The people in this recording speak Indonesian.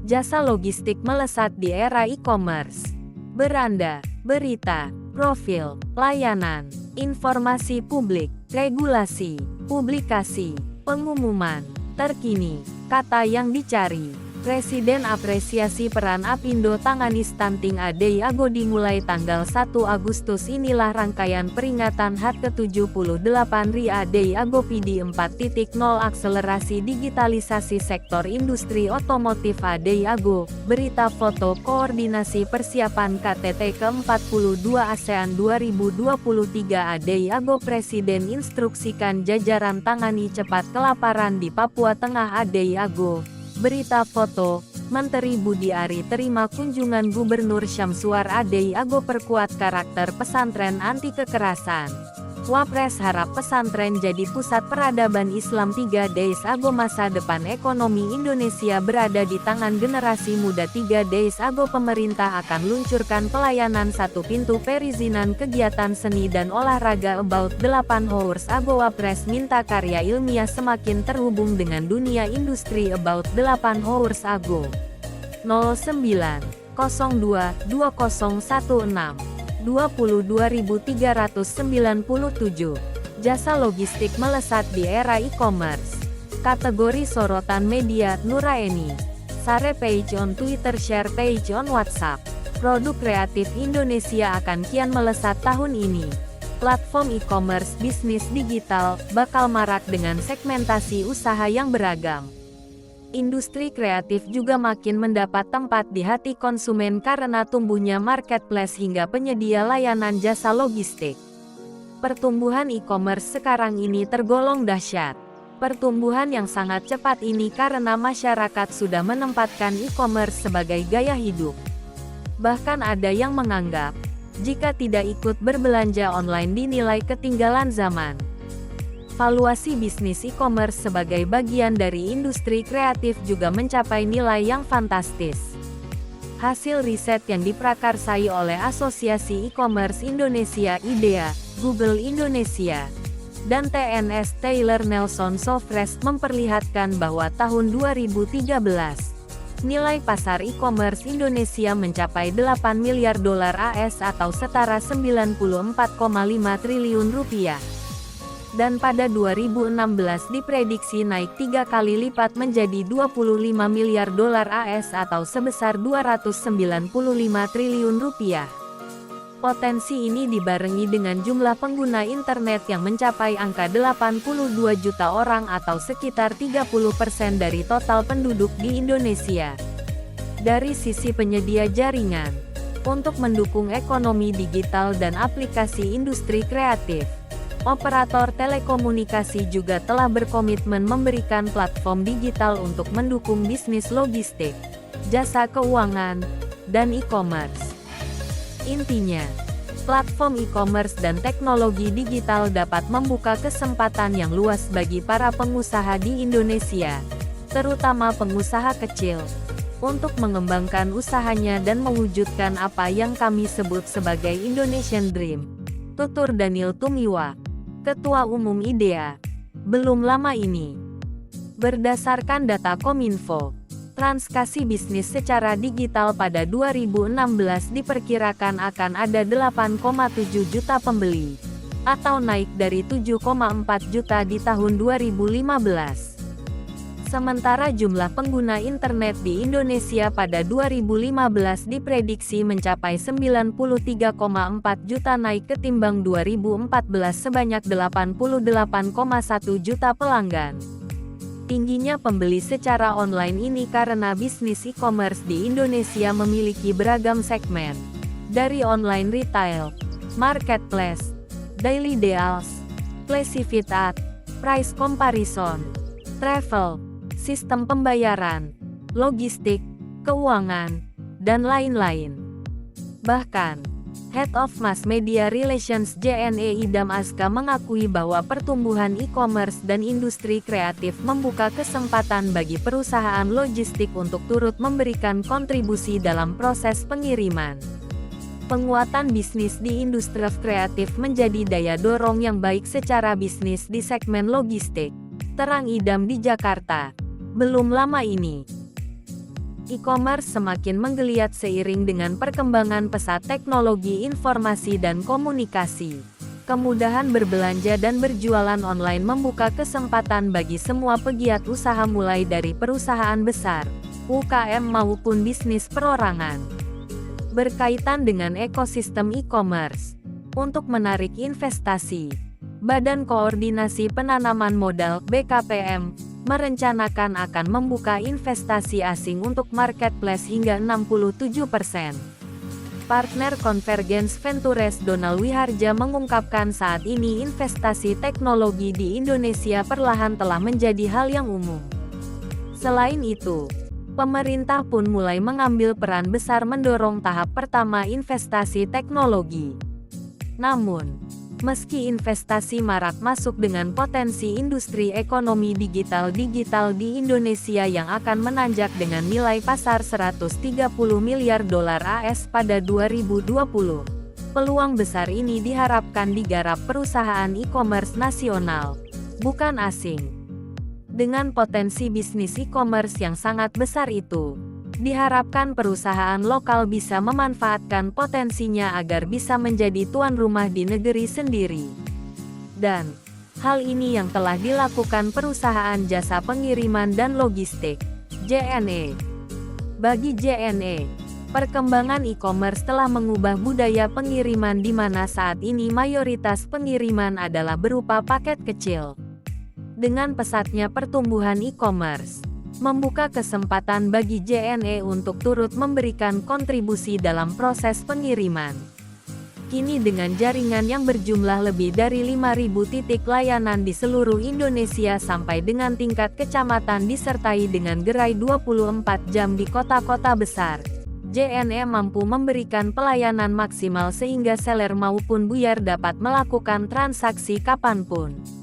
Jasa logistik melesat di era e-commerce. Beranda, berita, profil, layanan, informasi publik, regulasi, publikasi, pengumuman, terkini, kata yang dicari. Presiden apresiasi peran Apindo tangani stunting ADIAGO dimulai tanggal 1 Agustus. Inilah rangkaian peringatan HUT ke-78 RI ADIAGO PD 4.0 akselerasi digitalisasi sektor industri otomotif ADIAGO. Berita foto koordinasi persiapan KTT ke-42 ASEAN 2023 ADIAGO. Presiden instruksikan jajaran tangani cepat kelaparan di Papua Tengah ADIAGO. Berita foto, Menteri Budi Ari terima kunjungan Gubernur Syamsuar ADIAGO perkuat karakter pesantren anti kekerasan. Wapres harap pesantren jadi pusat peradaban Islam 3 ADIAGO. Masa depan ekonomi Indonesia berada di tangan generasi muda 3 ADIAGO. Pemerintah akan luncurkan pelayanan satu pintu perizinan kegiatan seni dan olahraga About 8 Hours AGO. Wapres minta karya ilmiah semakin terhubung dengan dunia industri About 8 Hours AGO. 09 02 2016 22.397. Jasa logistik melesat di era e-commerce. Kategori sorotan media, Nuraeni. Share page on Twitter, share page on WhatsApp. Produk kreatif Indonesia akan kian melesat tahun ini. Platform e-commerce bisnis digital bakal marak dengan segmentasi usaha yang beragam. Industri kreatif juga makin mendapat tempat di hati konsumen karena tumbuhnya marketplace hingga penyedia layanan jasa logistik. Pertumbuhan e-commerce sekarang ini tergolong dahsyat. Pertumbuhan yang sangat cepat ini karena masyarakat sudah menempatkan e-commerce sebagai gaya hidup. Bahkan ada yang menganggap, jika tidak ikut berbelanja online dinilai ketinggalan zaman. Valuasi bisnis e-commerce sebagai bagian dari industri kreatif juga mencapai nilai yang fantastis. Hasil riset yang diprakarsai oleh Asosiasi E-commerce Indonesia IDEA, Google Indonesia, dan TNS Taylor Nelson Sofres memperlihatkan bahwa tahun 2013, nilai pasar e-commerce Indonesia mencapai 8 miliar dolar AS atau setara 94,5 triliun rupiah. Dan pada 2016 diprediksi naik 3 kali lipat menjadi 25 miliar dolar AS atau sebesar 295 triliun rupiah. Potensi ini dibarengi dengan jumlah pengguna internet yang mencapai angka 82 juta orang atau sekitar 30% dari total penduduk di Indonesia. Dari sisi penyedia jaringan, untuk mendukung ekonomi digital dan aplikasi industri kreatif, operator telekomunikasi juga telah berkomitmen memberikan platform digital untuk mendukung bisnis logistik, jasa keuangan, dan e-commerce. Intinya, platform e-commerce dan teknologi digital dapat membuka kesempatan yang luas bagi para pengusaha di Indonesia, terutama pengusaha kecil, untuk mengembangkan usahanya dan mewujudkan apa yang kami sebut sebagai Indonesian Dream. Tutur Daniel Tumiwa, Ketua Umum IDEA. Belum lama ini, berdasarkan data Kominfo, transaksi bisnis secara digital pada 2016 diperkirakan akan ada 8,7 juta pembeli, atau naik dari 7,4 juta di tahun 2015. Sementara jumlah pengguna internet di Indonesia pada 2015 diprediksi mencapai 93,4 juta, naik ketimbang 2014 sebanyak 88,1 juta pelanggan. Tingginya pembeli secara online ini karena bisnis e-commerce di Indonesia memiliki beragam segmen, dari online retail, marketplace, daily deals, classified ad, price comparison, travel, sistem pembayaran, logistik, keuangan, dan lain-lain. Bahkan, Head of Mass Media Relations JNE Idam Azka mengakui bahwa pertumbuhan e-commerce dan industri kreatif membuka kesempatan bagi perusahaan logistik untuk turut memberikan kontribusi dalam proses pengiriman. Penguatan bisnis di industri kreatif menjadi daya dorong yang baik secara bisnis di segmen logistik, terang Idam di Jakarta. Belum lama ini, E-commerce semakin menggeliat seiring dengan perkembangan pesat teknologi informasi dan komunikasi. Kemudahan berbelanja dan berjualan online membuka kesempatan bagi semua pegiat usaha mulai dari perusahaan besar, UKM maupun bisnis perorangan. Berkaitan dengan ekosistem e-commerce, untuk menarik investasi, Badan Koordinasi Penanaman Modal (BKPM) merencanakan akan membuka investasi asing untuk marketplace hingga 67%. Partner Convergence Ventures Donald Wiharja mengungkapkan saat ini investasi teknologi di Indonesia perlahan telah menjadi hal yang umum. Selain itu, pemerintah pun mulai mengambil peran besar mendorong tahap pertama investasi teknologi. Namun, meski investasi marak masuk dengan potensi industri ekonomi digital di Indonesia yang akan menanjak dengan nilai pasar 130 miliar dolar AS pada 2020, peluang besar ini diharapkan digarap perusahaan e-commerce nasional, bukan asing. Dengan potensi bisnis e-commerce yang sangat besar itu, diharapkan perusahaan lokal bisa memanfaatkan potensinya agar bisa menjadi tuan rumah di negeri sendiri. Dan, hal ini yang telah dilakukan perusahaan jasa pengiriman dan logistik, JNE. Bagi JNE, perkembangan e-commerce telah mengubah budaya pengiriman di mana saat ini mayoritas pengiriman adalah berupa paket kecil. Dengan pesatnya pertumbuhan e-commerce, membuka kesempatan bagi JNE untuk turut memberikan kontribusi dalam proses pengiriman. Kini dengan jaringan yang berjumlah lebih dari 5.000 titik layanan di seluruh Indonesia sampai dengan tingkat kecamatan disertai dengan gerai 24 jam di kota-kota besar, JNE mampu memberikan pelayanan maksimal sehingga seller maupun buyer dapat melakukan transaksi kapanpun.